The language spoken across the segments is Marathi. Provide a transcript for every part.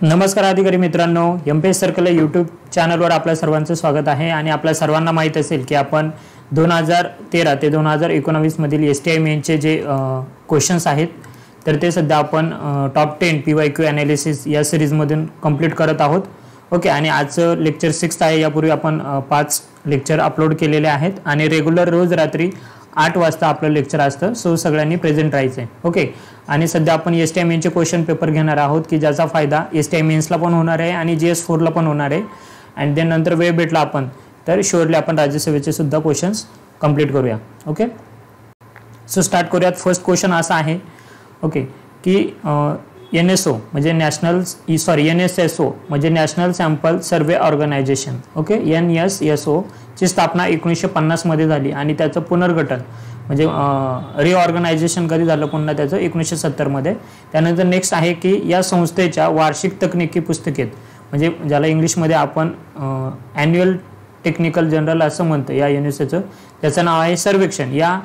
नमस्कार अधिकारी मित्रांनो, एमपीएस सर्कल यूट्यूब चॅनलवर आपल्या सर्वांचं स्वागत आहे। आणि आपल्या सर्वांना माहित असेल की आपण 2013 ते 2019 मधील एसटीआय मेनचे जे क्वेश्चन्स आहेत तर ते सध्या आपण टॉप 10 पीवायक्यू एनालिसिस या सीरीज मधून कंप्लीट करत आहोत। ओके, आणि आजचं लेक्चर 6 आहे। यापूर्वी आपण 5 लेक्चर अपलोड केलेले आहेत आणि रेग्युलर रोज रात्री 8 वाजता आपलं लेक्चर असतं। सो सगळ्यांनी प्रेझेंट राहायचं आहे। ओके, आणि सध्या आपण एसटीआय मेनचे क्वेश्चन पेपर घेणार आहोत की ज्याचा फायदा एसटीआय मेन्सला पण होणार आहे आणि GS4 ला पण होणार आहे। आणि देन नंतर वेळ भेटला आपण तर शुअरली आपण राज्यसेवेचे सुद्धा क्वेश्चन्स कंप्लीट करूया। ओके, सो स्टार्ट करूयात। फर्स्ट क्वेश्चन असा आहे ओके की NSO म्हणजे NSSO म्हणजे नॅशनल सॅम्पल सर्वे ऑर्गनायझेशन। ओके, NSSO ची स्थापना 1950 मध्ये झाली आणि त्याचं पुनर्गठन म्हणजे रिऑर्गनायझेशन कधी झालं पुन्हा त्याचं 1970 मध्ये। त्यानंतर नेक्स्ट आहे की या संस्थेच्या वार्षिक तकनिकी पुस्तिकेत म्हणजे ज्याला इंग्लिशमध्ये आपण ॲन्युअल टेक्निकल जर्नल असं म्हणतो या NSOचं, त्याचं नाव आहे सर्वेक्षण। या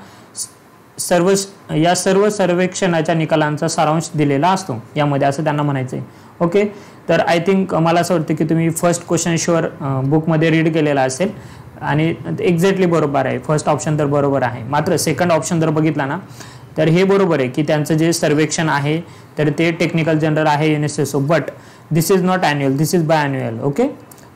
सर्व सर्वेक्षणाच्या निकालांचा सारांश दिलेला असतो यामध्ये, असं त्यांना म्हणायचं आहे। ओके, तर आय थिंक मला असं वाटतं की तुम्ही फर्स्ट क्वेश्चन शुअर बुकमध्ये रीड केलेला असेल आणि एक्झॅक्टली बरोबर आहे। फर्स्ट ऑप्शन तर बरोबर आहे, मात्र सेकंड ऑप्शन जर बघितला ना तर हे बरोबर आहे की त्यांचं जे सर्वेक्षण आहे तर ते टेक्निकल जनरल आहे NSSO, but this is not annual, this is by annual. Okay,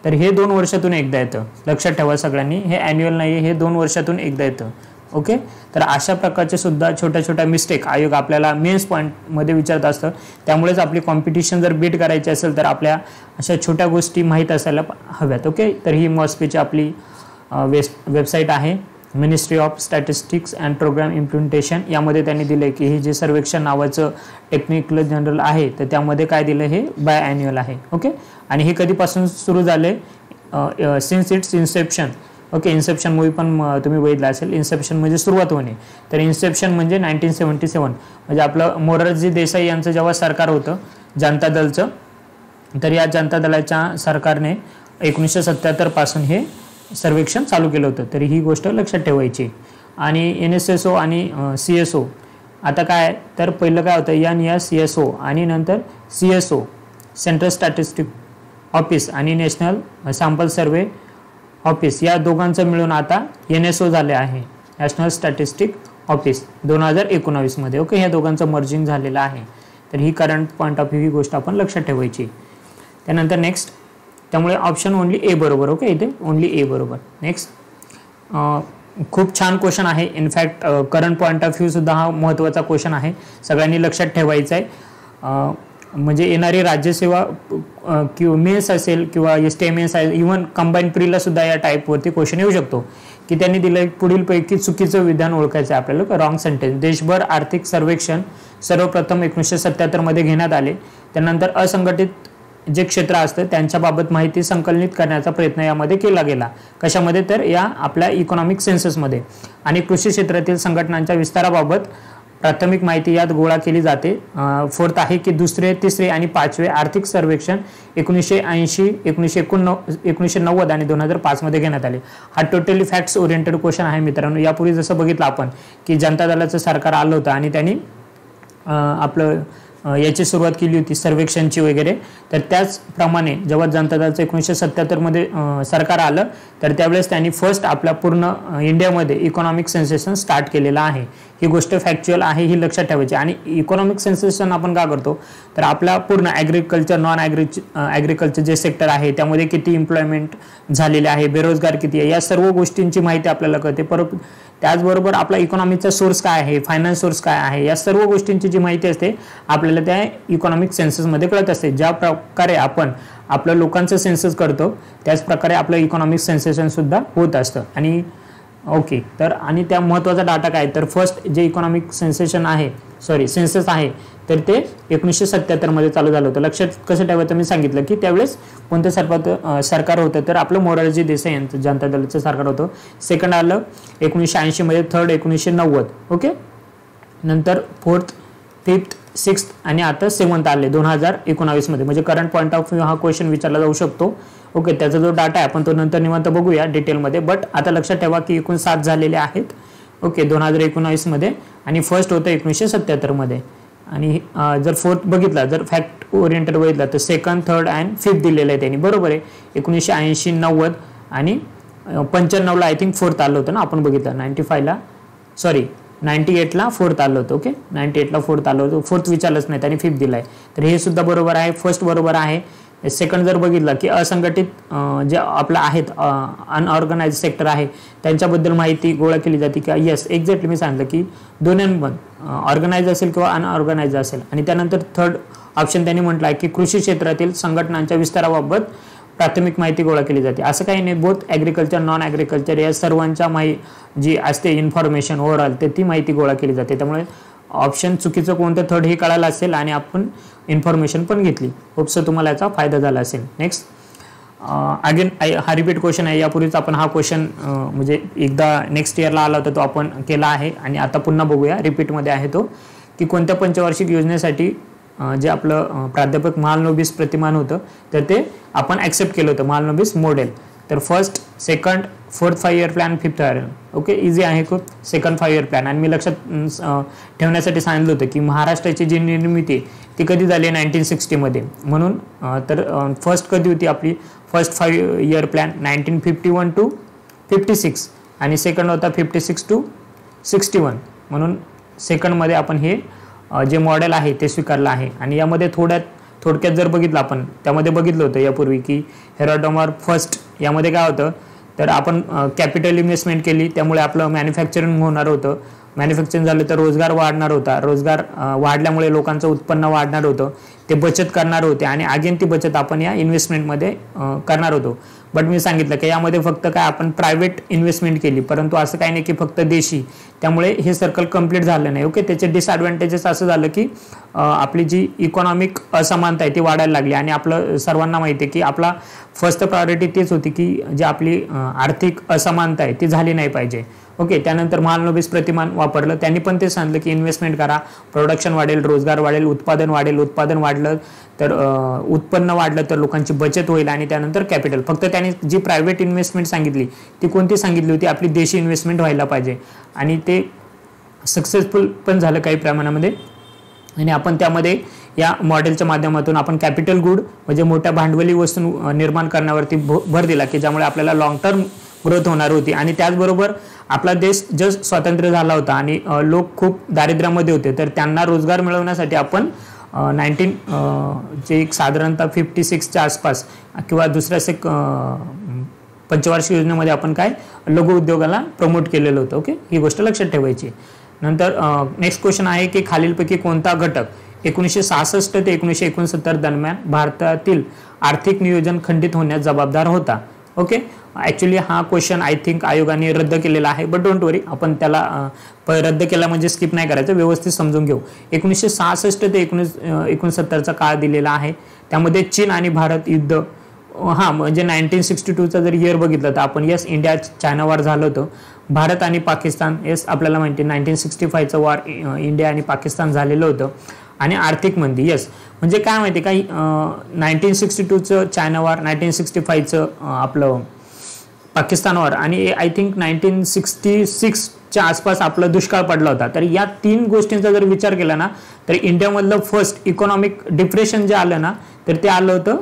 तर हे 2 वर्षातून एकदा येतं, लक्षात ठेवा सगळ्यांनी, हे ॲन्युअल नाही आहे, हे 2 वर्षातून एकदा येतं। ओके, तर अशा प्रकारचे सुद्धा छोट्या छोट्या मिस्टेक आयोग आपल्याला मेन्स पॉईंटमध्ये विचारत असतं। त्यामुळेच आपली कॉम्पिटिशन जर बीट करायची असेल तर आपल्या अशा छोट्या गोष्टी माहीत असायला हव्यात। ओके, तर ही मॉस्पीची आपली वेबसाईट आहे ministry of statistics and programme implementation. यामध्ये त्यांनी दिले की हे जे सर्वेक्षण नावाचं टेक्निकल जनरल आहे तर त्यामध्ये काय दिलं, हे बाय ॲन्युअल आहे। ओके, आणि हे कधीपासून सुरू झाले, since it's Inception. Okay, Inception movie पण तुम्ही बघितला असेल। इन्सेप्शन म्हणजे सुरुवात होणे, तर इन्सेप्शन म्हणजे 1977 म्हणजे आपलं मोरारजी देसाई यांचं जेव्हा सरकार होतं जनता दलचं, तर या जनता दलाच्या सरकारने 1977 पासून हे सर्वेक्षण चालू केलं होतं। तर ही गोष्ट लक्षात ठेवायची। आणि NSSO आणि CSO आता काय, तर पहिलं काय होतं NSSO आणि नंतर CSO सेंट्रल स्टॅटिस्टिक ऑफिस आणि नॅशनल सॅम्पल सर्वे ऑफिस, या दोघांचं मिळून आता NSO झाले आहे, नॅशनल स्टॅटिस्टिक ऑफिस 2019 मध्ये। ओके, ह्या दोघांचं मर्जिंग झालेलं आहे। तर ही करंट पॉईंट ऑफ व्ह्यू ही गोष्ट आपण लक्षात ठेवायची। त्यानंतर नेक्स्ट, त्यामुळे ऑप्शन ओनली ए बरोबर। ओके, इथे ओनली ए बरोबर। नेक्स्ट, खूप छान क्वेश्चन आहे। In fact current point of view सुद्धा हा महत्त्वाचा क्वेश्चन आहे, सगळ्यांनी लक्षात ठेवायचा आहे। म्हणजे येणारी राज्यसेवा किंवा मेन्स असेल किंवा एसटीआय मेन्स आहे, इव्हन कंबाईन प्रीला सुद्धा या टाईपवरती क्वेश्चन येऊ शकतो की त्यांनी दिलं पुढीलपैकी चुकीचं विधान ओळखायचं आहे आपल्याला, रॉंग सेंटेन्स। देशभर आर्थिक सर्वेक्षण सर्वप्रथम 1977 मध्ये घेण्यात आले। त्यानंतर असंघटित जे क्षेत्र असतं त्यांच्याबाबत माहिती संकलित करण्याचा प्रयत्न यामध्ये केला गेला। कशामध्ये, तर या आपल्या इकॉनॉमिक सेन्ससमध्ये। आणि कृषी क्षेत्रातील संघटनांच्या विस्ताराबाबत प्राथमिक माहिती यात गोळा केली जाते। फोर्थ आहे की दुसरे, तिसरे आणि पाचवे आर्थिक सर्वेक्षण 1980, 1990 आणि 2005 मध्ये घेण्यात आले। हा टोटली फॅक्ट्स ओरिएंटेड क्वेश्चन आहे मित्रांनो। यापूर्वी जसं बघितलं आपण की जनता दलाचं सरकार आलं होतं आणि त्यांनी आपलं याची सुरुवात केली होती सर्वेक्षणची वगैरे, तर त्याचप्रमाणे जेव्हा जनता दलाचं 1977 मध्ये सरकार आलं तर त्यावेळेस त्यांनी फर्स्ट आपल्या पूर्ण इंडियामध्ये इकॉनॉमिक सेन्सेशन स्टार्ट केलेलं आहे। ही गोष्ट फॅक्च्युअल आहे, ही लक्षात ठेवायची। आणि इकॉनॉमिक सेन्सेशन आपण का करतो, तर आपला पूर्ण ॲग्रिकल्चर, नॉन ॲग्रिकल्चर जे सेक्टर आहे त्यामध्ये किती एम्प्लॉयमेंट झालेले आहे, बेरोजगार किती आहे, या सर्व गोष्टींची माहिती आपल्याला कळते। परत त्याचबरोबर आपला इकॉनॉमीचा सोर्स काय आहे, फायनान्स सोर्स काय आहे, या सर्व गोष्टींची जी माहिती असते आपल्याला त्या इकॉनॉमिक सेन्ससमध्ये कळत असते। ज्या प्रकारे आपण आपल्या लोकांचं सेन्सस करतो त्याच प्रकारे आपलं इकॉनॉमिक सेन्सेशन सुद्धा होत असतं। आणि ओके, तर आणि त्या महत्त्वाचा डाटा काय, तर फर्स्ट जे इकॉनॉमिक सेन्सस आहे तर ते 1977 मध्ये चालू झालं होतं। लक्षात कसं ठेवायचं, मी सांगितलं की त्यावेळेस कोणतं सरकार होतं, तर आपलं मोरारजी देसाई यांचं जनता दलाचं सरकार होतं। सेकंड आलं 1980 मध्ये, थर्ड 1990। ओके, नंतर फोर्थ, फिफ्थ, सिक्स्थ आणि आता 7th आले 2019 मध्ये। म्हणजे करंट पॉईंट ऑफ व्ह्यू हा क्वेश्चन विचारला जाऊ शकतो। ओके, त्याचा जो डाटा आहे आपण तो नंतर निवांत बघूया डिटेलमध्ये, बट आता लक्षात ठेवा की एकूण 7 झालेले आहेत। ओके, 2019 मध्ये, आणि फर्स्ट होतं 1977 मध्ये। आणि जर फोर्थ बघितला, जर फॅक्ट ओरिएंटेड बघितला तर सेकंड, थर्ड अँड फिफ्थ दिलेलं आहे त्यांनी, बरोबर आहे. 1980, 90 आणि 95ला आय थिंक फोर्थ आलं होतं ना, आपण बघितलं. 98ला फोर्थ आलं होतं. ओके, 98ला फोर्थ आलं होतं, फोर्थ विचारलंच नाही आणि फिफ्थ दिलाय, तर हे सुद्धा बरोबर आहे. फर्स्ट बरोबर आहे. सेकंड जर बघितलं की असंघटित जे आपलं आहेत अनऑर्गनाइज सेक्टर आहे त्यांच्याबद्दल माहिती गोळा केली जाते का, येस एक्झॅक्टली मी सांगितलं की दोन्ही पण ऑर्गनाइज असेल किंवा अनऑर्गनाइज असेल. आणि त्यानंतर थर्ड ऑप्शन त्यांनी म्हटलं आहे की कृषी क्षेत्रातील संघटनांच्या विस्ताराबाबत प्राथमिक माहिती गोळा केली जाते. असं काही नाही, बोथ ॲग्रिकल्चर नॉन ॲग्रिकल्चर या सर्वांच्या जी असते इन्फॉर्मेशन ओव्हरऑल ते ती माहिती गोळा केली जाते. त्यामुळे ऑप्शन चुकीचं कोणतं थर्ड हे कळालं असेल आणि आपण इन्फॉर्मेशन पण घेतली. होप्स तुम्हाला याचा फायदा झाला असेल. नेक्स्ट अगेन हा रिपीट क्वेश्चन आहे. यापूर्वीच आपण हा क्वेश्चन म्हणजे एकदा नेक्स्ट इयरला आला होता तो आपण केला आहे आणि आता पुन्हा बघूया, रिपीटमध्ये आहे तो, की कोणत्या पंचवार्षिक योजनेसाठी जे आपलं प्राध्यापक महालनोबिस प्रतिमान होतं तर ते आपण ॲक्सेप्ट केलं होतं, महालनोबिस मॉडेल. तर first, second, fourth 5 year plan, fifth year. Okay, easy आहे खूप. Second 5 year plan. आणि मी लक्षात ठेवण्यासाठी सांगितलं होतं की महाराष्ट्राची जी निर्मिती ती कधी झाली, 1960मध्ये. म्हणून तर फर्स्ट कधी होती आपली फर्स्ट 5 इयर प्लॅन, 1951 to 56 आणि सेकंड होता 56 to 61. म्हणून सेकंडमध्ये आपण हे जे मॉडेल आहे ते स्वीकारलं आहे. आणि यामध्ये थोडक्यात जर बघितलं आपण, त्यामध्ये बघितलं होतं यापूर्वी की हेरोडॉमर फर्स्ट यामध्ये काय होतं, तर आपण कॅपिटल इन्व्हेस्टमेंट केली त्यामुळे आपलं मॅन्युफॅक्चरिंग होणार होतं. मॅन्युफॅक्चरिंग झालं तर रोजगार वाढणार होता, रोजगार वाढल्यामुळे लोकांचं उत्पन्न वाढणार होतं, ते बचत करणार होते आणि अगेन ती बचत आपण या इन्व्हेस्टमेंटमध्ये करणार होतो. बट मी सांगितलं की यामध्ये फक्त काय आपण प्रायव्हेट इन्व्हेस्टमेंट केली, परंतु असं काही नाही की फक्त देशी, त्यामुळे हे सर्कल कंप्लीट झालं नाही. ओके, त्याचे डिसएडव्हान्टेजेस असं झालं की आपली जी इकॉनॉमिक असमानता आहे ती वाढायला लागली आणि आपलं सर्वांना माहिती आहे की आपला फर्स्ट प्रायोरिटी तीच होती की जी आपली आर्थिक असमानता आहे ती झाली नाही पाहिजे. ओके, त्यानंतर महालनोबिस प्रतिमान वापरलं, त्यांनी पण ते सांगितलं की इन्व्हेस्टमेंट करा, प्रोडक्शन वाढेल, रोजगार वाढेल, उत्पादन वाढेल, उत्पादन वाढलं तर उत्पन्न वाढलं तर लोकांची बचत होईल आणि त्यानंतर कॅपिटल. फक्त त्यांनी जी प्रायव्हेट इन्व्हेस्टमेंट सांगितली ती कोणती सांगितली होती, आपली देशी इन्व्हेस्टमेंट व्हायला पाहिजे आणि ते सक्सेसफुल पण झालं काही प्रमाणामध्ये. आणि आपण त्यामध्ये या मॉडेलच्या माध्यमातून आपण कॅपिटल गुड म्हणजे मोठ्या भांडवली वस्तू निर्माण करण्यावरती भर दिला की ज्यामुळे आपल्याला लॉंग टर्म ग्रोथ होणार होती. आणि त्याचबरोबर आपला देश जस्ट स्वातंत्र्य झाला होता आणि लोक खूप दारिद्र्यामध्ये होते, तर त्यांना रोजगार मिळवण्यासाठी आपण जे एक साधारणतः 56च्या आसपास किंवा दुसऱ्या पंचवार्षिक योजनेमध्ये आपण काय लघु उद्योगाला प्रमोट केलेलं होतं. ओके, ही गोष्ट लक्षात ठेवायची. नंतर नेक्स्ट क्वेश्चन आहे की खालीलपैकी कोणता घटक 1966 ते 1969 दरम्यान भारतातील आर्थिक नियोजन खंडित होण्यास जबाबदार होता. ओके, ॲक्च्युली हा क्वेश्चन आय थिंक आयोगाने रद्द केलेला आहे, बट डोंट वरी, आपण त्याला रद्द केला म्हणजे स्किप नाही करायचं, व्यवस्थित समजून घेऊ. 1966 ते 1969चा काळ दिलेला आहे. त्यामध्ये चीन आणि भारत युद्ध, म्हणजे 1962चा जर इयर बघितलं तर आपण येस इंडिया चायना वॉर झालं होतं. भारत आणि पाकिस्तान, येस आपल्याला माहिती 1965चं वॉर इंडिया आणि पाकिस्तान झालेलं होतं. आणि आर्थिक मंदी, येस म्हणजे काय माहिती का, 1962चं चायना वॉर, 1965चं आपलं पाकिस्तान वॉर आणि आय थिंक 1966च्या आसपास आपला दुष्काळ पडला होता. तर या 3 गोष्टींचा जर विचार केला ना तर इंडियामधलं फर्स्ट इकॉनॉमिक डिप्रेशन जे आलं ना तर ते आलं होतं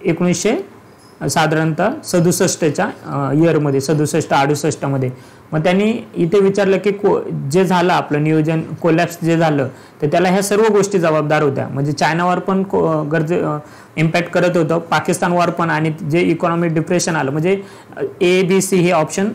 1967च्या इयरमध्ये, 67-68मध्ये. मग त्यांनी इथे विचारलं की जे झालं आपलं नियोजन कोलॅप्स जे झालं तर त्याला ह्या सर्व गोष्टी जबाबदार होत्या. म्हणजे चायना वॉर पण इम्पॅक्ट करत होतं, पाकिस्तान वॉर पण, आणि जे इकॉनॉमिक डिप्रेशन आलं म्हणजे ABC हे ऑप्शन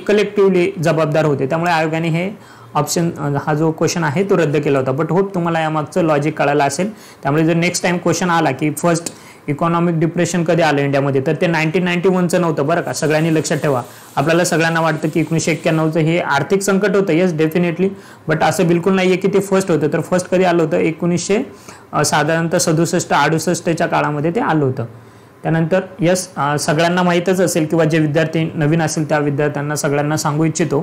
कलेक्टिव्हली जबाबदार होते. त्यामुळे आयोगाने हे ऑप्शन, हा जो क्वेश्चन आहे तो रद्द केला होता. बट होप तुम्हाला यामागचं लॉजिक कळालं असेल. त्यामुळे जर नेक्स्ट टाइम क्वेश्चन आला की फर्स्ट इकॉनॉमिक डिप्रेशन कधी आलं इंडियामध्ये तर ते 1991चं नव्हतं बरं का, सगळ्यांनी लक्षात ठेवा. आपल्याला सगळ्यांना वाटतं की 1991चं हे आर्थिक संकट होतं, येस डेफिनेटली, बट असं बिलकुल नाही आहे की ते फर्स्ट होतं. तर फर्स्ट कधी आलं होतं साधारणतः 67-68च्या काळामध्ये ते आलं होतं. त्यानंतर येस सगळ्यांना माहीतच असेल किंवा जे विद्यार्थी नवीन असेल त्या विद्यार्थ्यांना सगळ्यांना सांगू इच्छितो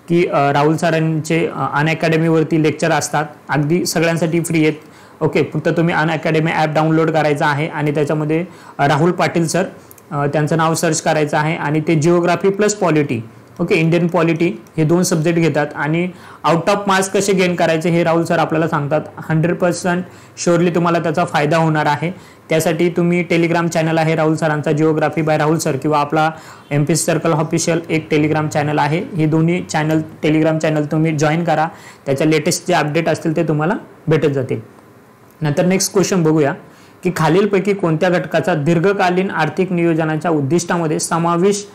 की राहुल सरांचे अनअकॅडमीवरती लेक्चर असतात, अगदी सगळ्यांसाठी फ्री आहेत. ओके, फक्त तुम्ही अनअकॅडमी ॲप डाउनलोड करायचं आहे आणि त्याच्यामध्ये राहुल पाटील सर त्यांचं नाव सर्च करायचं आहे आणि ते geography plus polity okay, Indian polity हे 2 सब्जेक्ट घेतात आणि आउट ऑफ मार्क्स कसे गेन करायचे हे राहुल सर आपल्याला सांगतात. 100% शुअरली तुम्हाला त्याचा फायदा होणार आहे. त्यासाठी तुम्ही टेलिग्राम चॅनल आहे राहुल सरांचा, जिओग्राफी बाय राहुल सर, किंवा आपला MP सर्कल ऑफिशियल एक टेलिग्राम चॅनल आहे. हे दोन्ही चॅनल, टेलिग्राम चॅनल तुम्ही जॉईन करा. त्याच्या लेटेस्ट जे अपडेट असतील ते तुम्हाला भेटत जातील. नंतर नेक्स्ट क्वेश्चन बघूया की खालीलपैकी कोणत्या घटकाचा दीर्घकालीन आर्थिक नियोजनाच्या उद्दिष्टामध्ये समावेश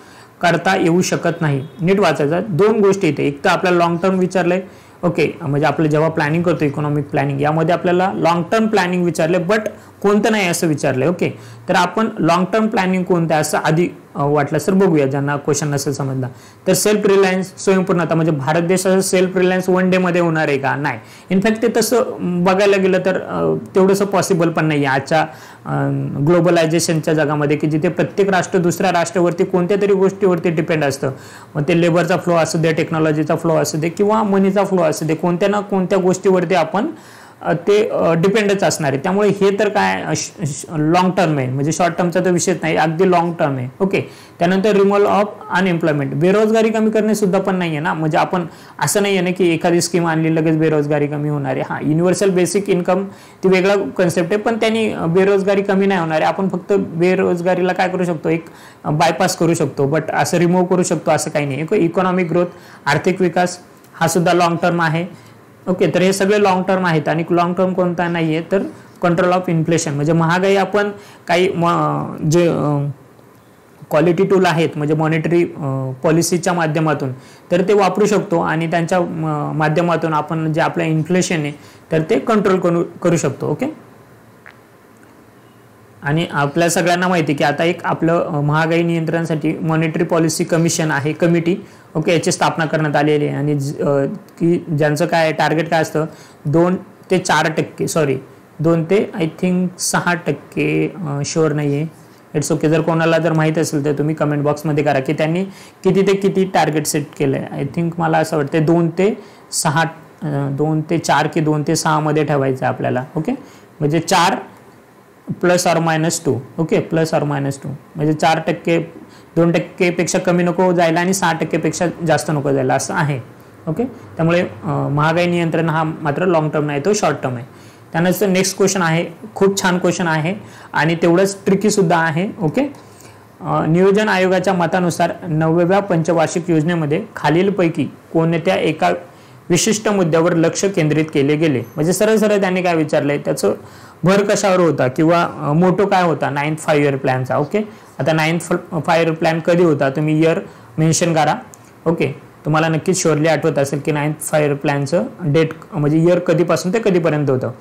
करता येऊ शकत नाही. नीट वाचायचा. 2 गोष्टी इथे, एक तर आपल्याला लॉंग टर्म विचारलंय. ओके, म्हणजे आपलं जेव्हा प्लॅनिंग करतो इकॉनॉमिक प्लॅनिंग, यामध्ये आपल्याला लॉंग टर्म प्लॅनिंग विचारले, बट कोणतं नाही असं विचारलंय. ओके, तर आपण लॉंग टर्म प्लॅनिंग कोणतं असं आधी वाटलं सर बघूया, ज्यांना क्वेश्चन नसेल समजला तर. सेल्फ रिलायन्स, स्वयंपूर्णता, म्हणजे भारत देशाचं सेल्फ रिलायन्स 1 डे मध्ये होणार आहे का? नाही. इनफॅक्ट ते तसं बघायला गेलं तर तेवढंसं पॉसिबल पण नाही आहे आजच्या ग्लोबलायझेशनच्या जगामध्ये, की जिथे प्रत्येक राष्ट्र दुसऱ्या राष्ट्रावरती कोणत्या तरी गोष्टीवरती डिपेंड असतं. मग ते लेबरचा फ्लो असू दे, टेक्नॉलॉजीचा फ्लो असू दे, किंवा मनीचा फ्लो असू दे, कोणत्या ना कोणत्या गोष्टीवरती आपण ते डिपेंडच असणार आहे. त्यामुळे हे तर काय लॉंग टर्म आहे, म्हणजे शॉर्ट टर्मचा तर विषयच नाही, अगदी लॉंग टर्म आहे. ओके, त्यानंतर रिमूव्हल ऑफ अनएम्प्लॉयमेंट, बेरोजगारी कमी करणे सुद्धा पण नाही आहे ना. म्हणजे आपण असं नाही आहे ना की एखादी स्कीम आणली लगेच बेरोजगारी कमी होणार आहे. हा, युनिव्हर्सल बेसिक इन्कम ती वेगळा कन्सेप्ट आहे, पण त्यांनी बेरोजगारी कमी नाही होणार आहे. आपण फक्त बेरोजगारीला काय करू शकतो, एक बायपास करू शकतो, बट असं रिमूव्ह करू शकतो असं काही नाही. इकॉनॉमिक ग्रोथ, आर्थिक विकास हा सुद्धा लॉंग टर्म आहे. ओके, तर हे सगळे लॉंग टर्म आहेत. आणि लॉंग टर्म कोणता नाहीये तर कंट्रोल ऑफ इन्फ्लेशन, म्हणजे महागाई आपण काही जे क्वालिटी टूल आहेत, म्हणजे मॉनिटरी पॉलिसीच्या माध्यमातून तर ते वापरू शकतो आणि त्यांच्या माध्यमातून आपण जे आपलं इन्फ्लेशन आहे तर ते कंट्रोल करू शकतो. ओके, आणि आपल्या सगळ्यांना माहिती आहे की आता एक आपलं महागाई नियंत्रणासाठी मॉनिटरी पॉलिसी कमिशन आहे, कमिटी. ओके, याची स्थापना करण्यात आलेली आहे. आणि की ज्यांचं काय टार्गेट काय असतं, 2 ते 4%, सॉरी 2 ते आय थिंक 6%, शुअर नाही आहे. इट्स ओके, जर कोणाला जर माहीत असेल तर तुम्ही कमेंट बॉक्समध्ये करा की त्यांनी किती ते किती टार्गेट सेट केलं आहे. आय थिंक मला असं वाटतं 2 ते 6, 2 ते 4 की 2 ते 6 मध्ये ठेवायचं आपल्याला. ओके, म्हणजे 4 +or-2. ओके, +or-2 म्हणजे 4%, 2% पेक्षा कमी नको जायला आणि 6% पेक्षा जास्त नको जायला असं आहे. ओके, त्यामुळे महागाई नियंत्रण हा मात्र लॉंग टर्म नाही, तो शॉर्ट टर्म आहे. त्यानंतर नेक्स्ट क्वेश्चन आहे, खूप छान क्वेश्चन आहे आणि तेवढंच ट्रिकी सुद्धा आहे. ओके, नियोजन आयोगाच्या मतानुसार 9व्या पंचवार्षिक योजनेमध्ये खालीलपैकी कोणत्या एका विशिष्ट मुद्द्यावर लक्ष केंद्रित केले गेले. म्हणजे सरळ सरळ त्यांनी काय विचारलंय, त्याचं भर कशावर होता किंवा मोटो काय होता 9th 5 year प्लॅनचा. ओके, आता 9th 5 year प्लॅन कधी होता तुम्ही इयर मेन्शन करा. ओके, तुम्हाला नक्कीच शुअरली आठवत असेल की 9th 5 year प्लॅनचं डेट म्हणजे इयर कधीपासून ते कधीपर्यंत होतं.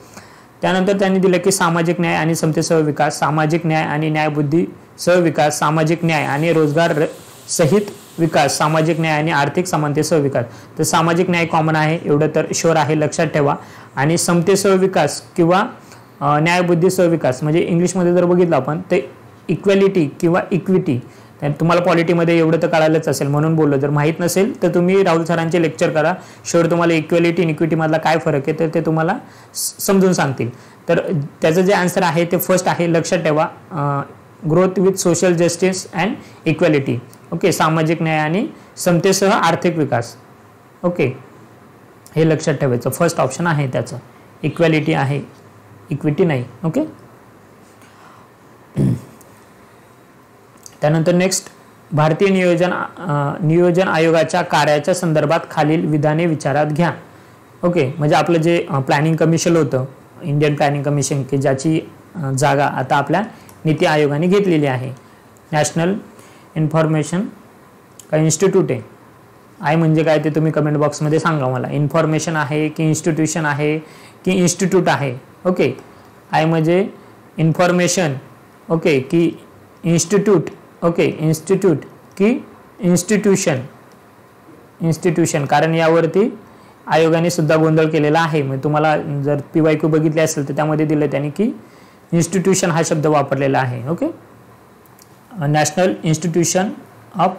त्यानंतर त्यांनी दिलं की सामाजिक न्याय आणि समतेसह विकास, सामाजिक न्याय आणि न्यायबुद्धीसह विकास, सामाजिक न्याय आणि रोजगार सहित विकास, सामाजिक न्याय आणि आर्थिक समानतेसह विकास. तर सामाजिक न्याय कॉमन आहे एवढं तर शुअर आहे, लक्षात ठेवा. आणि समतेसह विकास किंवा न्यायबुद्धीसह विकास म्हणजे इंग्लिशमध्ये जर बघितलं आपण ते इक्वॅलिटी किंवा इक्विटी. तुम्हाला पॉलिटीमध्ये एवढं तर कळालंच असेल म्हणून बोललो. जर माहीत नसेल तर तुम्ही राहुल सरांचे लेक्चर करा, शुअर तुम्हाला इक्वॅलिटी आणि इक्विटीमधला काय फरक आहे तर ते तुम्हाला समजून सांगतील. तर त्याचं जे आन्सर आहे ते फर्स्ट आहे, लक्षात ठेवा, growth with social justice and equality. Okay, सामाजिक न्याय आणि समतेसह आर्थिक विकास. ओके, हे लक्षात ठेवायचं, फर्स्ट ऑप्शन आहे त्याचं, इक्वॅलिटी आहे, इक्विटी नाही. ओके, त्यानंतर नेक्स्ट, भारतीय नियोजन आयोगाच्या कार्याच्या संदर्भात खालील विधाने विचारात घ्या. ओके, म्हणजे आपलं जे प्लॅनिंग कमिशन होतं, इंडियन प्लॅनिंग कमिशन, की ज्याची जागा आता आपल्या नीती आयोगाने घेतलेली आहे. नॅशनल इन्फॉर्मेशन का इन्स्टिट्यूट आहे. आय म्हणजे काय ते तुम्ही कमेंट बॉक्समध्ये सांगा मला. इन्फॉर्मेशन आहे की इन्स्टिट्यूशन आहे की इन्स्टिट्यूट आहे. ओके, आय म्हणजे इन्फॉर्मेशन, ओके, की इन्स्टिट्यूट, ओके, इन्स्टिट्यूट की इन्स्टिट्यूशन, कारण यावरती आयोगाने सुद्धा गोंधळ केलेला आहे. मग तुम्हाला जर PYQ बघितले असेल तर त्यामध्ये दिलं त्यांनी की इन्स्टिट्यूशन हा शब्द वापरलेला आहे. Okay, national institution of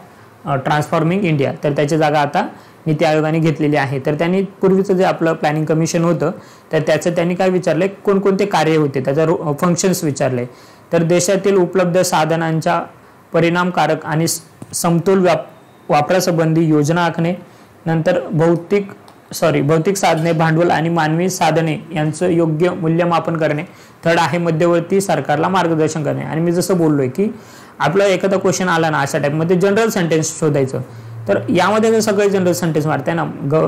transforming India, तर त्याची जागा आता नीती आयोगाने घेतलेली आहे. तर त्यांनी पूर्वीचं जे आपलं प्लॅनिंग कमिशन होतं तर त्याचं त्यांनी काय विचारलंय, कोणकोणते कार्य होते, त्याचा फंक्शन्स विचारले. तर देशातील उपलब्ध साधनांच्या परिणामकारक आणि समतोल वापरासंबंधी योजना आखणे, नंतर भौतिक साधने, भांडवल आणि मानवी साधने यांचं योग्य मूल्यमापन करणे, थर्ड आहे मध्यवर्ती सरकारला मार्गदर्शन करणे. आणि मी जसं बोललोय की आपला एखादा क्वेश्चन आला ना अशा टाईपमध्ये जनरल सेंटेन्स शोधायचं, तर यामध्ये जर सगळे जनरल सेंटेन्स मारते ना,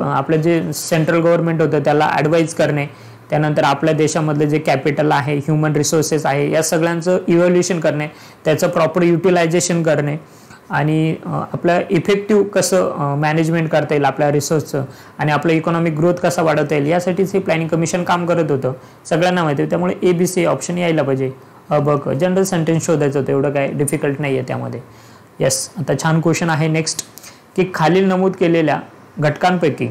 आपलं जे सेंट्रल गव्हर्नमेंट होतं त्याला ॲडवाईज करणे, त्यानंतर आपल्या देशामधलं जे कॅपिटल आहे, ह्युमन रिसोर्सेस आहे, या सगळ्यांचं इव्हॅल्युएशन करणे, त्याचं प्रॉपर युटिलायझेशन करणे आणि आपलं इफेक्टिव्ह कसं मॅनेजमेंट करता येईल आपल्या रिसोर्सचं आणि आपलं इकॉनॉमिक ग्रोथ कसा वाढवता येईल यासाठीच हे प्लॅनिंग कमिशन काम करत होतं, सगळ्यांना माहिती आहे. त्यामुळे ABC ऑप्शन यायला पाहिजे. बघ जनरल सेंटेन्स शोधायचं होतं, एवढं काय डिफिकल्ट नाही आहे त्यामध्ये. येस, आता छान क्वेश्चन आहे नेक्स्ट, की खालील नमूद केलेल्या घटकांपैकी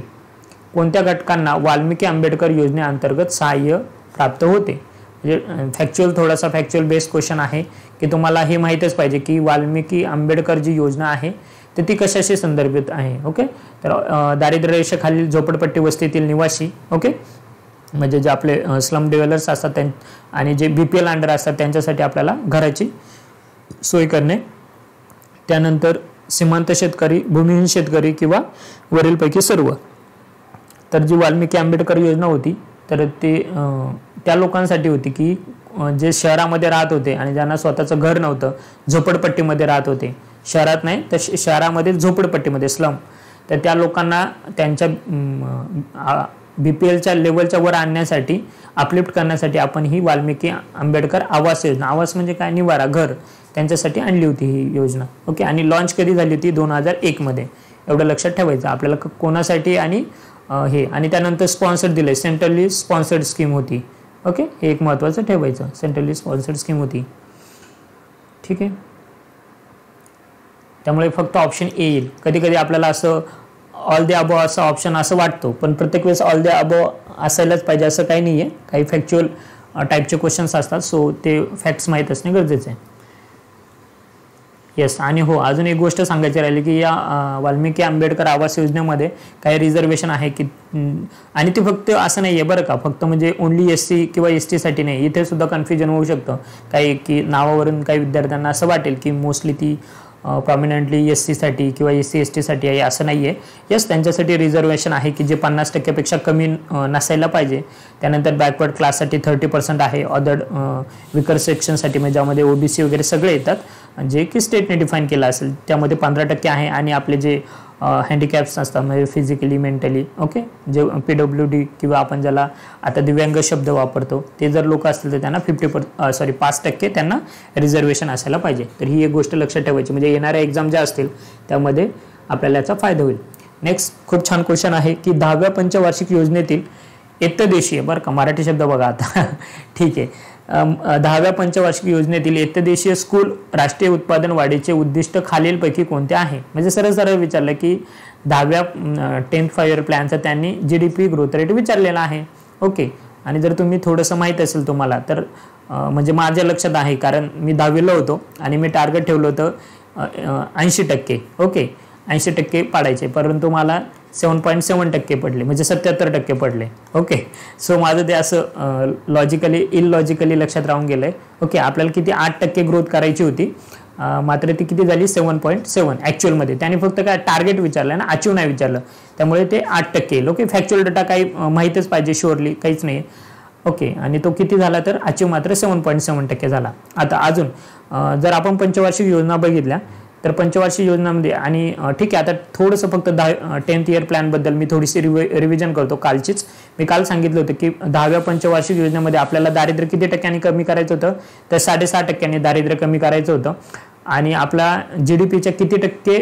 कोणत्या घटकांना वाल्मिकी आंबेडकर योजनेअंतर्गत सहाय्य प्राप्त होते. म्हणजे थोडासा फॅक्च्युअल बेस्ड क्वेश्चन आहे की तुम्हाला हे माहीतच पाहिजे की वाल्मिकी आंबेडकर जी योजना आहे तर ती कशाशी संदर्भित आहे. ओके, तर दारिद्र्य रेषेखालील झोपडपट्टी वस्तीतील निवासी, ओके, म्हणजे जे आपले स्लम डेव्हलपर्स असतात आणि जे BPL अंडर असतात त्यांच्यासाठी आपल्याला घराची सोय करणे, त्यानंतर सीमांत शेतकरी, भूमिहीन शेतकरी किंवा वरीलपैकी सर्व. तर जी वाल्मिकी आंबेडकर योजना होती तर ते त्या लोकांसाठी होती की जे शहरामध्ये राहत होते आणि ज्यांना स्वतःचं घर नव्हतं, झोपडपट्टीमध्ये राहत होते, शहरात नाही तर शहरामध्ये झोपडपट्टीमध्ये स्लम, तर त्या लोकांना त्यांच्या BPLच्या लेवलच्या वर आणण्यासाठी, अपलिफ्ट करण्यासाठी आपण ही वाल्मिकी आंबेडकर आवास योजना, आवास म्हणजे काय, निवारा, घर, त्यांच्यासाठी आणली होती ही योजना. ओके, आणि लॉन्च कधी झाली होती 2001 मध्ये, एवढं लक्षात ठेवायचं आपल्याला कोणासाठी आणि हे. आणि त्यानंतर स्पॉन्सर्ड दिले, सेंट्रली स्पॉन्सर्ड स्कीम होती. ओके, हे एक महत्त्वाचं ठेवायचं, सेंट्रली स्पॉन्सर्ड स्कीम होती. ठीक आहे, त्यामुळे फक्त ऑप्शन ए येईल. कधी कधी आपल्याला असं ऑल द अबो असं ऑप्शन असं वाटतो, पण प्रत्येक वेळेस ऑल द अबो असायलाच पाहिजे असं काही नाही आहे. काही फॅक्च्युअल टाईपचे क्वेश्चन्स असतात, सो ते फॅक्ट्स माहीत असणे गरजेचं आहे. येस, आणि हो अजून एक गोष्ट सांगायची राहिली की या वाल्मिकी आंबेडकर आवास योजनेमध्ये काही रिझर्वेशन आहे की, आणि ते फक्त असं नाही आहे बरं का, फक्त म्हणजे ओनली SC किंवा ST साठी नाही. इथे सुद्धा कन्फ्युजन होऊ शकतं काही, की नावावरून काही विद्यार्थ्यांना असं वाटेल की मोस्टली ती प्रॉमिनंटली SC साठी किंवा SC ST साठी आहे, असं नाही आहे. येस, त्यांच्यासाठी रिझर्वेशन आहे की जे 50% कमी नसायला पाहिजे. त्यानंतर बॅकवर्ड क्लाससाठी 30% आहे, अदर विकर सेक्शनसाठी म्हणजे ज्यामध्ये OBC वगैरे सगळे येतात, जे की स्टेटने डिफाईन केलं असेल त्यामध्ये 15% आहे. आणि आपले जे हँडिकॅप्स असतात म्हणजे फिजिकली, मेंटली, ओके, जे PWD किंवा आपण ज्याला आता दिव्यांग शब्द वापरतो ते जर लोक असतील तर त्यांना 5% त्यांना रिझर्वेशन असायला पाहिजे. तर ही एक गोष्ट लक्षात ठेवायची, म्हणजे येणाऱ्या एक्झाम ज्या असतील त्यामध्ये आपल्याला याचा फायदा होईल. नेक्स्ट खूप छान क्वेश्चन आहे की 10व्या पंचवार्षिक योजनेतील एतदेशीय, बरं का मराठी शब्द बघा आता ठीक आहे, 10व्या पंचवार्षिक योजनेतील एतदेशीय स्कूल राष्ट्रीय उत्पादन वाढीचे उद्दिष्ट खालीलपैकी कोणते आहे. म्हणजे सरळ विचारलं की 10व्या 10th 5 year प्लॅनचा त्यांनी GDP ग्रोथ रेट विचारलेला आहे. ओके, आणि जर तुम्ही थोडंसं माहीत असेल तुम्हाला तर म्हणजे माझ्या लक्षात आहे, कारण मी 10वीला होतो आणि मी टार्गेट ठेवलं होतं 80%. ओके, 80% पाडायचे, परंतु मला 7.7% पडले, म्हणजे 77% पडले. ओके, सो माझं ते असं इलॉजिकली लक्षात राहून गेलंय. ओके, आपल्याला किती 8% ग्रोथ करायची होती, मात्र ती किती झाली 7.7 ॲक्च्युअलमध्ये. त्याने फक्त काय टार्गेट विचारलं ना, अचीव नाही विचारलं, त्यामुळे ते 8% येईल. ओके, फॅक्च्युअल डाटा काही माहीतच पाहिजे, शुअरली काहीच नाही. ओके, आणि तो किती झाला तर अचीव मात्र 7.7% झाला. आता अजून जर आपण पंचवार्षिक योजना बघितल्या तर पंचवार्षिक योजनामध्ये, आणि ठीक आहे आता थोडंसं फक्त 10th year प्लॅनबद्दल मी थोडीशी रिव्हिजन करतो. कालचीच मी काल सांगितलं होतं की 10व्या पंचवार्षिक योजनेमध्ये आपल्याला दारिद्र्य किती टक्क्यांनी कमी करायचं होतं, तर 6.5% दारिद्र्य कमी करायचं होतं. आणि आपला GDPच्या किती टक्के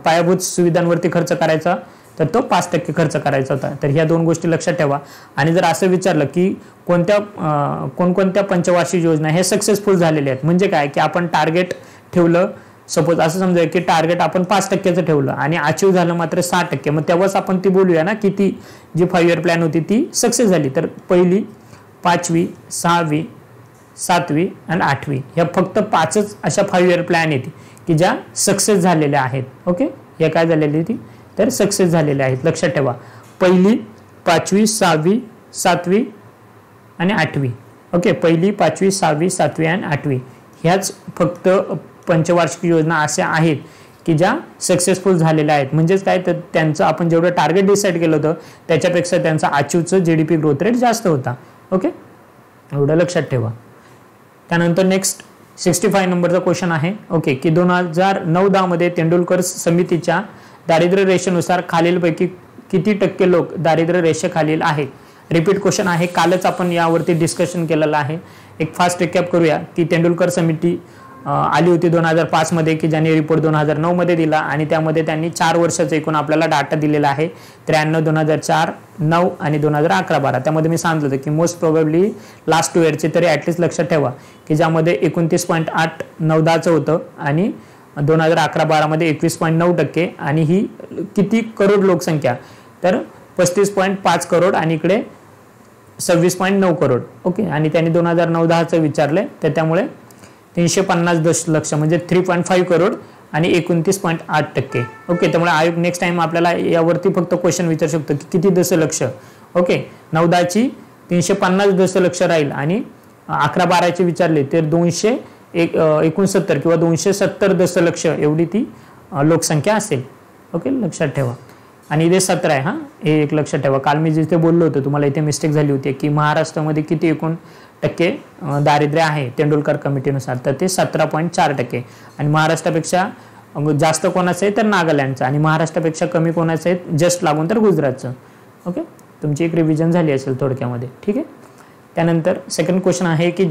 पायाभूत सुविधांवरती खर्च करायचा, तर तो 5% खर्च करायचा होता. तर ह्या दोन गोष्टी लक्षात ठेवा. आणि जर असं विचारलं की कोणकोणत्या पंचवार्षिक योजना हे सक्सेसफुल झालेल्या आहेत, म्हणजे काय की आपण टार्गेट ठेवलं, सपोज असं समजा की टार्गेट आपण 5%चं ठेवलं आणि अचीव झालं मात्र 6%, मग तेव्हाच आपण ती बोलूया ना की ती जी 5 year प्लॅन होती ती सक्सेस झाली. तर 1ली, 5वी, 6वी, 7वी आणि 8वी ह्या फक्त 5च अशा 5 year प्लॅन येते की ज्या सक्सेस झालेल्या आहेत. ओके, या काय झालेली ती तर सक्सेस झालेल्या आहेत, लक्षात ठेवा. 1ली, 5वी, 6वी, 7वी आणि 8वी. ओके, 1ली, 5वी, 6वी, 7वी आणि 8वी ह्याच फक्त पंचवार्षिक योजना अशा आहेत की ज्या सक्सेसफुल झालेल्या आहेत. म्हणजेच काय, तर त्यांचं आपण जेवढं टार्गेट डिसाईड केलं होतं त्याच्यापेक्षा त्यांचा अचीवचं GDP ग्रोथ रेट जास्त होता. ओके, एवढं लक्षात ठेवा. त्यानंतर नेक्स्ट 65 नंबरचा क्वेश्चन आहे. ओके, की 2009-10 मध्ये तेंडुलकर समितीच्या दारिद्र्य रेषेनुसार खालीलपैकी किती टक्के लोक दारिद्र्य रेषेखालील आहेत. रिपीट क्वेश्चन आहे, कालच आपण यावरती डिस्कशन केलेलं आहे. एक फास्ट रिकॅप करूया की तेंडुलकर समिती आली होती 2005 मध्ये, की ज्यांनी रिपोर्ट 2009 मध्ये दिला आणि त्यामध्ये त्यांनी 4 वर्षाचा एकूण आपल्याला डाटा दिलेला आहे. 93, 2004, 9 आणि 2011-12. त्यामध्ये मी सांगितलं होतं की मोस्ट प्रोबेबली लास्ट 2 इयरचे तरी ॲटलिस्ट लक्षात ठेवा की ज्यामध्ये 29.8 9-10चं होतं आणि 2011-12 मध्ये 21.9% आणि ही किती करोड लोकसंख्या, तर 35.5 करोड आणि इकडे 26.9 करोड. ओके, आणि त्यांनी 2009-10चं विचारलंय, तर त्यामुळे 350 दशलक्ष म्हणजे 3.5 करोड आणि 29.8%. ओके, त्यामुळे आयोग नेक्स्ट टाइम आपल्याला यावरती फक्त क्वेश्चन विचारू शकतो की किती दशलक्ष. ओके, 9-10ची 350 दशलक्ष राहील आणि 11-12ची विचारले तर 269 किंवा 270 दशलक्ष एवढी ती लोकसंख्या असेल. ओके, लक्षात ठेवा. आणि इथे 17 आहे. हे एक लक्षात ठेवा. काल मी जिथे बोललो होतो तुम्हाला इथे मिस्टेक झाली होती की महाराष्ट्रामध्ये किती एकूण टक्के दारिद्र्य आहे तेंडुलकर कमिटीनुसार, तर ते 17.4% आणि महाराष्ट्रापेक्षा जास्त कोणाचं आहे तर नागालँडचं आणि महाराष्ट्रापेक्षा कमी कोणाचं आहे जस्ट लागून तर गुजरातचं. ओके, तुमची एक रिव्हिजन झाली असेल थोडक्यामध्ये. ठीक आहे. त्यानंतर सेकंड क्वेश्चन आहे की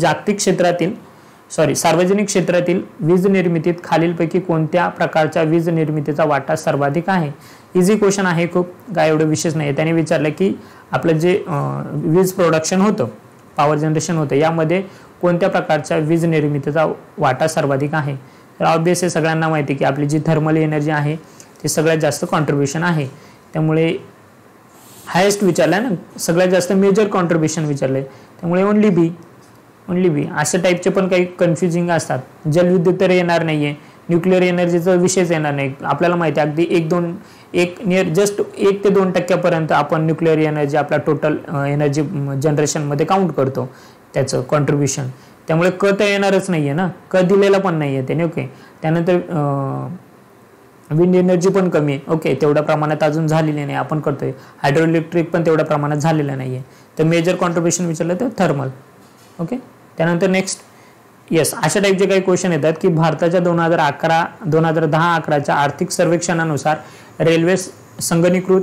सार्वजनिक क्षेत्रातील वीज निर्मितीत खालीलपैकी कोणत्या प्रकारच्या वीज निर्मितीचा वाटा सर्वाधिक आहे. इझी क्वेश्चन आहे, खूप काय एवढं विशेष नाही. त्याने विचारलं की आपलं जे वीज प्रोडक्शन होतं, पॉवर जनरेशन होतं, यामध्ये कोणत्या प्रकारच्या वीज निर्मितीचा वाटा सर्वाधिक आहे. तर ऑब्वियसली सगळ्यांना माहिती की आपली जी थर्मल एनर्जी आहे ते सगळ्यात जास्त कॉन्ट्रीब्युशन आहे. त्यामुळे हायेस्ट विचारलं ना, सगळ्यात जास्त मेजर कॉन्ट्रीब्युशन विचारलंय, त्यामुळे ओनली बी असं टाईपचे पण काही कन्फ्युजिंग असतात. जलविद्युत तर येणार नाहीये, न्यूक्लिअर एनर्जीचा विषयच येणार नाही. आपल्याला माहिती आहे अगदी जस्ट 1 ते 2% आपण न्यूक्लिअर एनर्जी आपल्या टोटल एनर्जी जनरेशनमध्ये काउंट करतो त्याचं कॉन्ट्रीब्युशन. त्यामुळे क तर येणारच नाहीये ना, क दिलेला पण नाहीये त्याने. ओके, त्यानंतर विंड एनर्जी पण कमी आहे. ओके, तेवढ्या प्रमाणात अजून झालेली नाही, आपण करतोय. हायड्रो इलेक्ट्रिक पण तेवढ्या प्रमाणात झालेलं नाहीये. तर मेजर कॉन्ट्रीब्युशन विचारलं तर थर्मल. ओके, त्यानंतर नेक्स्ट अशा टाईपचे काही क्वेश्चन येतात की भारताच्या 2010-11च्या आर्थिक सर्वेक्षणानुसार रेल्वे संगणकीकृत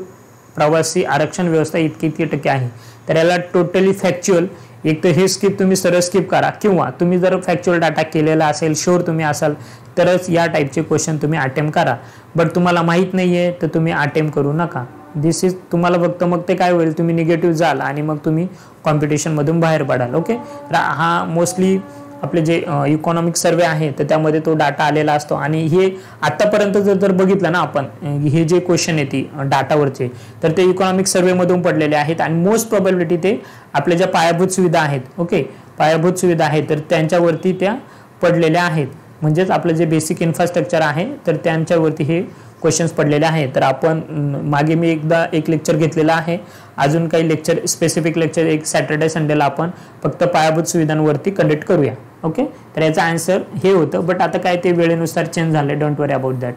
प्रवासी आरक्षण व्यवस्था इतकी टक्के आहे. तर याला टोटली फॅक्च्युअल, एक तर हे तुम्ही सरळ स्किप करा किंवा तुम्ही जर फॅक्च्युअल डाटा केलेला असेल, शुअर तुम्ही असाल तरच या टाईपचे क्वेश्चन तुम्ही अटेम्प्ट करा. बट तुम्हाला माहीत नाहीये तर तुम्ही अटेम्प्ट करू नका. दिस इज तुम्हाला फक्त मग ते काय होईल, तुम्ही निगेटिव्ह जाल आणि मग तुम्ही कॉम्पिटिशनमधून बाहेर पडाल. ओके, तर हा मोस्टली आपले जे इकॉनॉमिक सर्वे आहे तर त्यामध्ये तो डाटा आलेला असतो आणि हे आतापर्यंत जर बघितलं ना आपण, हे जे क्वेश्चन येते डाटावरचे तर ते इकॉनॉमिक सर्वेमधून पडलेले आहेत आणि मोस्ट प्रोबॅबिलिटी ते आपल्या ज्या पायाभूत सुविधा आहेत, ओके, पायाभूत सुविधा आहेत तर त्यांच्यावरती त्या पडलेल्या आहेत. म्हणजेच आपलं जे बेसिक इन्फ्रास्ट्रक्चर आहे तर त्यांच्यावरती हे क्वेश्चन्स पडलेले आहेत. तर आपण मागे मी एक लेक्चर घेतलेला आहे, अजून काही लेक्चर स्पेसिफिक लेक्चर एक सॅटर्डे संडेला आपण फक्त पायाभूत सुविधांवरती कंडक्ट करूया. ओके, तर याचा आन्सर हे होतं. बट आता काय ते वेळेनुसार चेंज झालं, don't worry about that.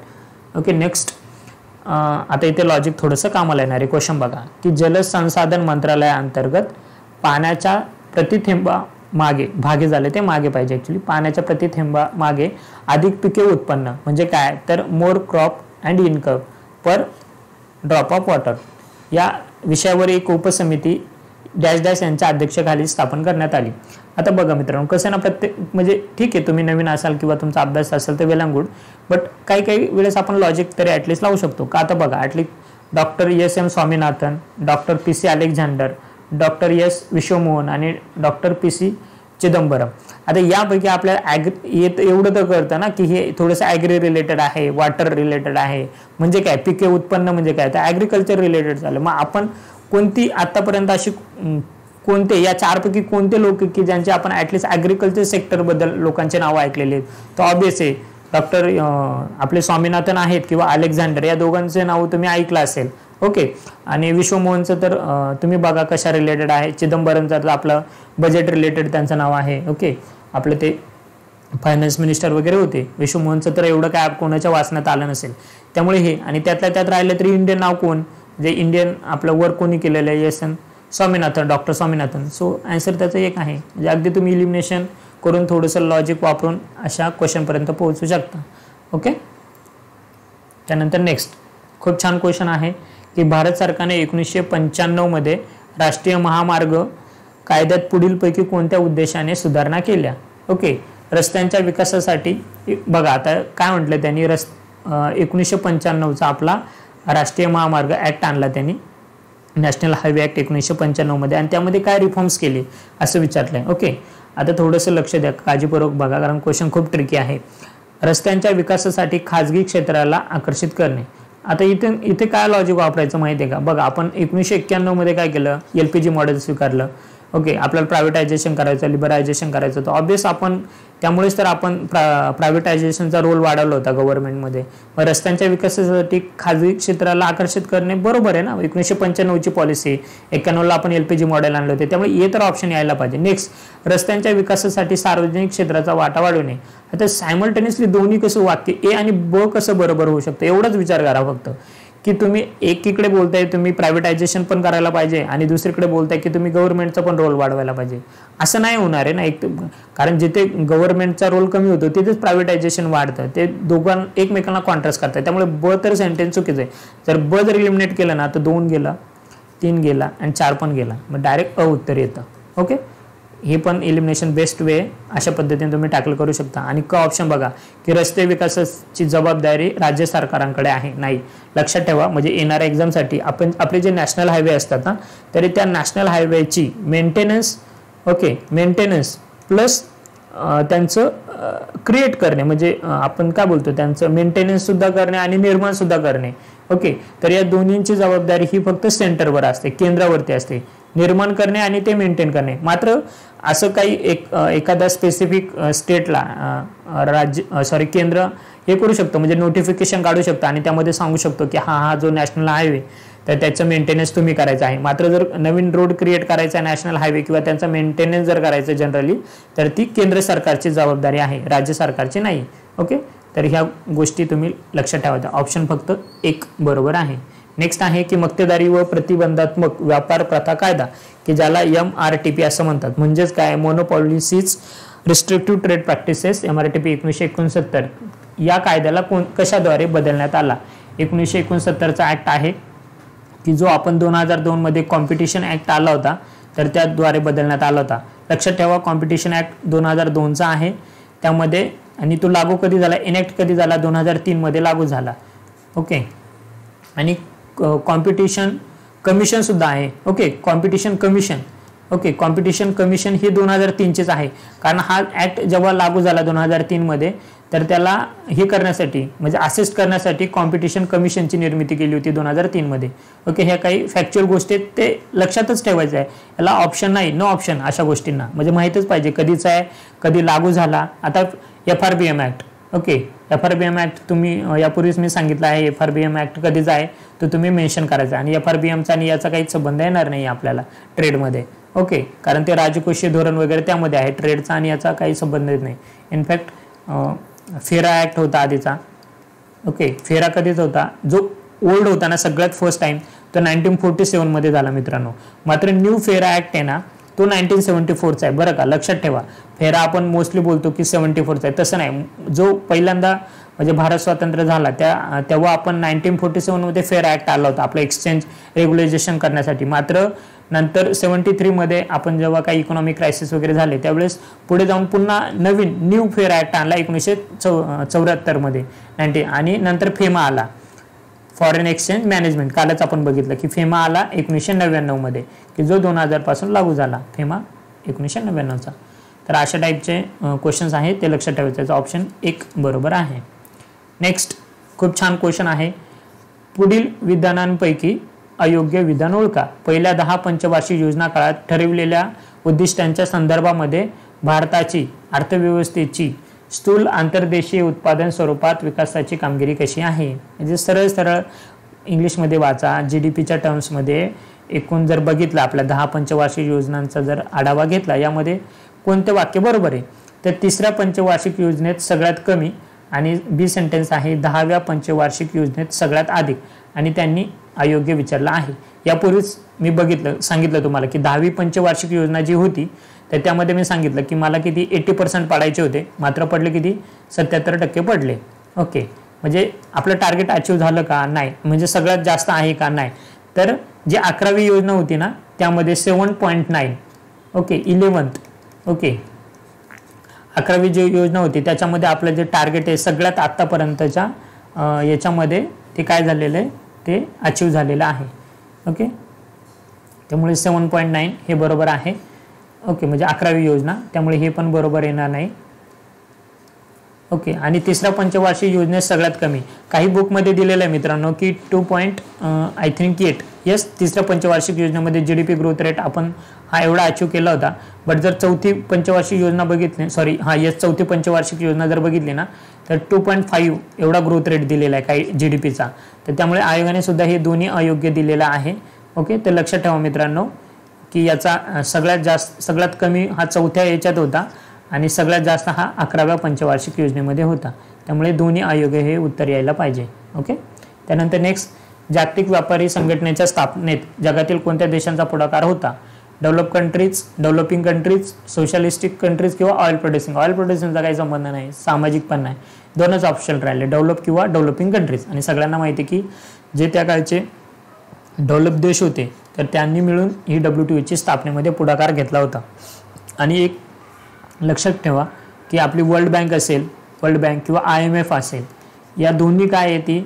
Okay, next आता इथे लॉजिक थोडंसं कामाला येणार आहे. क्वेश्चन बघा की जलसंसाधन मंत्रालयाअंतर्गत पाण्याच्या प्रतिथेंबा मागे भागे झाले, ते मागे पाहिजे ॲक्च्युली, पाण्याच्या प्रतिथेंबा मागे अधिक पिके उत्पन्न म्हणजे काय, तर more crop and income per drop of water या विषयावर एक उपसमिती डॅश डॅश यांच्या अध्यक्षतेखाली स्थापन करण्यात आली. आता बघा मित्रांनो, कसं ना, प्रत्येक म्हणजे ठीक आहे तुम्ही नवीन असाल किंवा तुमचा अभ्यास असेल तर वेल अँड गुड, बट काही वेळेस आपण लॉजिक तरी ॲटलिस्ट लावू शकतो का. आता बघा, at least doctor SM. Swaminathan, doctor PC. Alexander, doctor S. Vishwamohan आणि डॉक्टर पी.सी. चिदंबरम. आता यापैकी आपल्याला एवढं तर कळतं ना की हे थोडंसं ॲग्री रिलेटेड आहे, वॉटर रिलेटेड आहे. म्हणजे काय, पिके उत्पन्न म्हणजे काय, तर ॲग्रिकल्चर रिलेटेड झालं. मग आपण कोणती आतापर्यंत अशी कोणते या 4पैकी कोणते लोक की ज्यांचे आपण ॲटलिस्ट ॲग्रिकल्चर सेक्टरबद्दल लोकांचे नावं ऐकलेले आहेत, तर ऑब्वियस आहे डॉक्टर आपले स्वामीनाथन आहेत किंवा अलेक्झांडर, या दोघांचे नाव तुम्ही ऐकलं असेल. ओके, आणि विश्वमोहनचं तर तुम्ही बघा कशा रिलेटेड आहे. चिदंबरमचं तर आपलं बजेट रिलेटेड त्यांचं नाव आहे. ओके, आपलं ते फायनान्स मिनिस्टर वगैरे होते. विश्वमोहनचं तर एवढं काय कोणाच्या वाचण्यात आलं नसेल, त्यामुळे हे. आणि त्यातल्या त्यात राहिलं तरी इंडियन नाव कोण, म्हणजे इंडियन आपलं वर्क कोणी केलेलं आहे, S N Swaminathan, doctor Swaminathan. So answer त्याचं एक आहे. म्हणजे अगदी तुम्ही इलिमिनेशन करून थोडंसं लॉजिक वापरून अशा क्वेश्चनपर्यंत पोहोचू शकता. ओके. त्यानंतर नेक्स्ट खूप छान क्वेश्चन आहे की भारत सरकारने 1995 मध्ये राष्ट्रीय महामार्ग कायद्यात पुढीलपैकी कोणत्या उद्देशाने सुधारणा केल्या. ओके. रस्त्यांच्या विकासासाठी बघा आता काय म्हटलं त्यांनी, 1995चा आपला राष्ट्रीय महामार्ग ॲक्ट आणला त्यांनी, नॅशनल हायवे ॲक्ट 1995 मध्ये, आणि त्यामध्ये काय रिफॉर्म्स केले असं विचारलंय. ओके. आता थोडंसं लक्ष द्या, काळजीपूर्वक बघा, कारण क्वेश्चन खूप ट्रिकी आहे. रस्त्यांच्या विकासासाठी खाजगी क्षेत्राला आकर्षित करणे. आता इथे काय लॉजिक वापरायचं माहिती आहे का. बघा आपण 1991 मध्ये काय केलं, LPG मॉडेल स्वीकारलं. ओके. आपल्याला प्रायव्हेटायझेशन करायचं, लिबरायझेशन करायचं होतं. ऑब्वियस आपण त्यामुळेच तर आपण प्रायव्हेटायझेशनचा रोल वाढवला होता गव्हर्नमेंटमध्ये. मग रस्त्यांच्या विकासासाठी खाजगी क्षेत्राला आकर्षित करणे बरोबर आहे ना. 1995ची पॉलिसी, 91ला आपण LPG मॉडेल आणलं होते, त्यामुळे हे तर ऑप्शन यायला पाहिजे. नेक्स्ट, रस्त्यांच्या विकासासाठी सार्वजनिक क्षेत्राचा वाटा वाढवणे. आता सायमल्टेनियसली दोन्ही कसं वाक्य ए आणि ब कसं बरोबर होऊ शकतं, एवढाच विचार करा फक्त, की तुम्ही एकीकडे बोलताय तुम्ही प्रायव्हेटायझेशन पण करायला पाहिजे आणि दुसरीकडे बोलताय की तुम्ही गव्हर्नमेंटचा पण रोल वाढवायला पाहिजे. असं नाही होणार आहे ना. कारण जिथे गव्हर्नमेंटचा रोल कमी होतो तिथेच प्रायव्हेटायझेशन वाढतं. ते दोघांना एकमेकांना कॉन्ट्रास्ट करतात. त्यामुळे ब तर सेंटेन्स चुकीचं आहे. जर ब जर इलिमिनेट केलं ना तर 2 गेला, 3 गेला आणि 4 पण गेला, मग डायरेक्ट उत्तर येतं. ओके. हे पण इलिमिनेशन बेस्ट वे अशा पद्धतीने तुम्ही टॅकल करू शकता. आणि क ऑप्शन बघा की रस्ते विकासाची जबाबदारी राज्य सरकारांकडे आहे. नाही, लक्षात ठेवा. म्हणजे येणाऱ्या एक्झामसाठी आपण आपले जे नॅशनल हायवे असतात ना, तरी त्या नॅशनल हायवेची मेंटेनन्स, ओके, मेंटेनन्स प्लस त्यांचं क्रिएट करणे, म्हणजे आपण काय बोलतो त्यांचं मेंटेनन्स सुद्धा करणे आणि निर्माण सुद्धा करणे. ओके. तर या दोन्हींची जबाबदारी ही फक्त सेंटरवर असते, केंद्रावरती असते, निर्माण करणे आणि ते मेंटेन करणे. मात्र असं काही एखादा स्पेसिफिक स्टेटला केंद्र हे करू शकतो, म्हणजे नोटिफिकेशन काढू शकतो आणि त्यामध्ये सांगू शकतो की हा जो नॅशनल हायवे तर त्याचं मेंटेनन्स तुम्ही करायचं आहे. मात्र जर नवीन रोड क्रिएट करायचा आहे नॅशनल हायवे किंवा त्यांचा मेंटेनन्स जर करायचं जनरली, तर ती केंद्र सरकारची जबाबदारी आहे, राज्य सरकारची नाही. ओके. तर ह्या गोष्टी तुम्ही लक्षात ठेवायच्या. ऑप्शन फक्त 1 बरोबर आहे. नेक्स्ट आहे की मक्तेदारी व प्रतिबंधात्मक व्यापार प्रथा कायदा, की ज्याला MRTP असं म्हणतात. म्हणजेच काय, मोनोपॉलिसीज रिस्ट्रिक्टिव्ह ट्रेड प्रॅक्टिसेस, MRTP 1969. या कायद्याला कशाद्वारे बदलण्यात आला. 1969चा ऍक्ट आहे की जो आपण 2002 मध्ये कॉम्पिटिशन ऍक्ट आला होता, तर त्याद्वारे बदलण्यात आला होता. लक्षात ठेवा, कॉम्पिटिशन ऍक्ट 2002चा आहे त्यामध्ये. आणि तो लागू कधी झाला, इनॅक्ट कधी झाला, 2003 मध्ये लागू झाला. ओके. आणि कॉम्पिटिशन कमिशन सुद्धा आहे. Okay. Competition commission, okay, competition commission ही 2003चीच आहे. कारण हा ऍक्ट जेव्हा लागू झाला 2003 मध्ये, तर त्याला हे करण्यासाठी, म्हणजे असिस्ट करण्यासाठी कॉम्पिटिशन कमिशनची निर्मिती केली होती 2003 मध्ये. ओके. ह्या काही फॅक्च्युअल गोष्टी ते लक्षातच ठेवायचं आहे. याला ऑप्शन नाही, नो ऑप्शन अशा गोष्टींना, म्हणजे माहीतच पाहिजे कधीचा आहे, कधी लागू झाला. आता FRBM act, okay, FRBM act तुम्ही यापूर्वीच मी सांगितलं आहे, FRBM ऍक्ट कधीचा आहे तो तुम्ही मेन्शन करायचा. आणि FRBMचा आणि याचा काहीच संबंध येणार नाही आपल्याला ट्रेडमध्ये. ओके. कारण ते राजकोषीय धोरण वगैरे त्यामध्ये आहे, ट्रेडचा आणि याचा काही संबंध नाही. इनफॅक्ट फेरा ऍक्ट होता आधीचा. ओके. फेरा कधीच होता, जो ओल्ड होता ना सगळ्यात फर्स्ट टाइम, तो 1947 मध्ये झाला मित्रांनो. मात्र न्यू फेरा ऍक्ट आहे ना, तो 1974चा आहे बरं का, लक्षात ठेवा. फेरा आपण मोस्टली बोलतो की 74चा आहे, तसं नाही. जो पहिल्यांदा म्हणजे भारत स्वातंत्र्य झाला तेव्हा आपण 1947 मध्ये फेरा ऍक्ट आला होता आपलं एक्सचेंज रेग्युलेशन करण्यासाठी. मात्र नंतर 73 मध्ये आपण जेव्हा काही इकॉनॉमिक क्रायसिस वगैरे झाले त्यावेळेस पुढे जाऊन पुन्हा नवीन न्यू फेरा ऍक्ट आणला 1974 मध्ये आणि नंतर फेमा आला, फॉरेन एक्सचेंज मॅनेजमेंट. कालच आपण बघितलं की फेमा आला 1999 मध्ये, की जो 2000 पासून लागू झाला, फेमा 1999चा. तर अशा टाईपचे क्वेश्चन्स आहेत, ते लक्षात ठेवायचे. त्याचा ऑप्शन 1 बरोबर आहे. नेक्स्ट खूप छान क्वेश्चन आहे. पुढील विधानांपैकी अयोग्य विधान ओळखा. पहिल्या 10 पंचवार्षिक योजना काळात ठरविलेल्या उद्दिष्टांच्या संदर्भामध्ये भारताची अर्थव्यवस्थेची स्थूल आंतरदेशीय उत्पादन स्वरूपात विकासाची कामगिरी कशी आहे. म्हणजे सरळ सरळ इंग्लिशमध्ये वाचा. GDPच्या टर्म्समध्ये एकूण जर बघितलं आपल्या 10 पंचवार्षिक योजनांचा जर आढावा घेतला, यामध्ये कोणते वाक्य बरोबर आहे. तर तिसऱ्या पंचवार्षिक योजनेत सगळ्यात कमी, आणि बी सेंटेन्स आहे 10व्या पंचवार्षिक योजनेत सगळ्यात अधिक, आणि त्यांनी अयोग्य विचारलं आहे. यापूर्वीच मी सांगितलं तुम्हाला की 10वी पंचवार्षिक योजना जी होती तर त्यामध्ये मी सांगितलं की मला किती 80% पाडायचे होते, मात्र पडले किती 77% पडले. ओके, म्हणजे आपलं टार्गेट अचीव झालं का नाही, म्हणजे सगळ्यात जास्त आहे का नाही. तर जी 11वी योजना होती ना त्यामध्ये 7.9, ओके 11th, ओके 11वी जी योजना होती त्याच्यामध्ये आपलं जे टार्गेट आहे सगळ्यात आत्तापर्यंतच्या याच्यामध्ये ते काय झालेलं आहे ते अचीव झालेलं आहे. ओके, त्यामुळे 7.9 हे बरोबर आहे. ओके, म्हणजे 11वी योजना, त्यामुळे हे पण बरोबर येणार नाही. ओके, आणि तिसऱ्या पंचवार्षिक योजनेत सगळ्यात कमी, काही बुकमध्ये दिलेलं आहे मित्रांनो की 2.8 यस, तिसऱ्या पंचवार्षिक योजनेमध्ये GDP ग्रोथ रेट आपण हा एवढा अचीव केला होता. बट जर चौथी पंचवार्षिक योजना बघितली, चौथी पंचवार्षिक योजना जर बघितली ना तर 2.5 एवढा ग्रोथ रेट दिलेला आहे काही GDPचा. तर त्यामुळे आयोगाने सुद्धा हे दोन्ही अयोग्य दिलेलं आहे. ओके, तर लक्षात ठेवा मित्रांनो की याचा सगळ्यात कमी हा चौथ्या याच्यात होता आणि सगळ्यात जास्त हा 11व्या पंचवार्षिक योजनेमध्ये होता. त्यामुळे दोन्ही अयोग्य हे उत्तर यायला पाहिजे. ओके, त्यानंतर नेक्स्ट, जागतिक व्यापारी संघटनेच्या स्थापनेत जगातील कोणत्या देशांचा पुढाकार होता. डेव्हलपिंग कंट्रीज, सोशलिस्टिक कंट्रीज किंवा ऑइल प्रोड्युसिंगचा काही संबंध नाही, सामाजिक पण नाही, दोनच ऑप्शन राहिले, डेव्हलप किंवा डेव्हलपिंग कंट्रीज. आणि सगळ्यांना माहिती की जे त्या काळचे डेव्हलप देश होते तर त्यांनी मिळून ही WTOची स्थापनेमध्ये पुढाकार घेतला होता. आणि एक लक्षात ठेवा की आपली वर्ल्ड बँक किंवा IMF असेल, या दोन्ही काय येते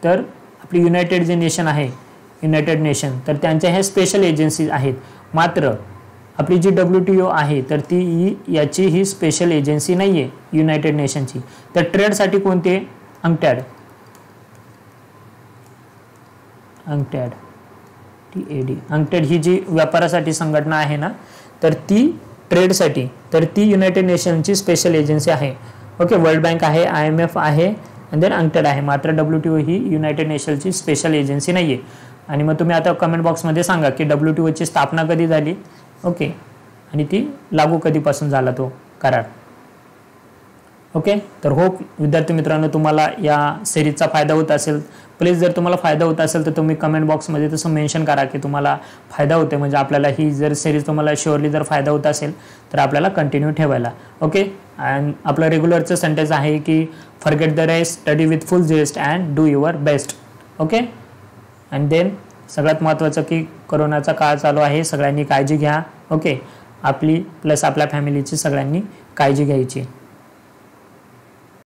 तर आपली युनायटेड नेशन तर त्यांच्या ह्या स्पेशल एजन्सीज आहेत. मात्र आपली जी WTO आहे तर याची ही स्पेशल एजन्सी नाही आहे युनायटेड नेशनची. तर ट्रेडसाठी कोणते, अंक्टॅड ही जी व्यापारासाठी संघटना आहे ना तर ती ट्रेडसाठी, तर ती युनायटेड नेशनची स्पेशल एजन्सी आहे. ओके, वर्ल्ड बँक आहे, IMF आहे आणि देन अंक्टेड आहे. मात्र WTO ही युनायटेड नेशनची स्पेशल एजन्सी नाही आहे. आणि मग तुम्ही आता कमेंट बॉक्समध्ये सांगा की WTOची स्थापना कधी झाली. ओके, आणि ती लागू कधीपासून झाला तो करार. ओके, तर होप विद्यार्थी मित्रांनो तुम्हाला या सिरीजचा फायदा होत असेल. प्लीज जर तुम्हाला फायदा होत असेल तर तुम्ही कमेंट बॉक्समध्ये तसं मेन्शन करा की तुम्हाला फायदा होते, म्हणजे आपल्याला ही जर सिरीज तुम्हाला शुअरली जर फायदा होत असेल तर आपल्याला कंटिन्यू ठेवायला. ओके, अँड आपलं रेग्युलरचं सेंटेन्स आहे की forget the rest, study with full zest and do your best. Okay, and then सगळ्यात महत्त्वाचं की कोरोनाचा काळ चालू आहे, सगळ्यांनी काळजी घ्या. ओके, आपली प्लस आपल्या फॅमिलीची सगळ्यांनी काळजी घ्यायची.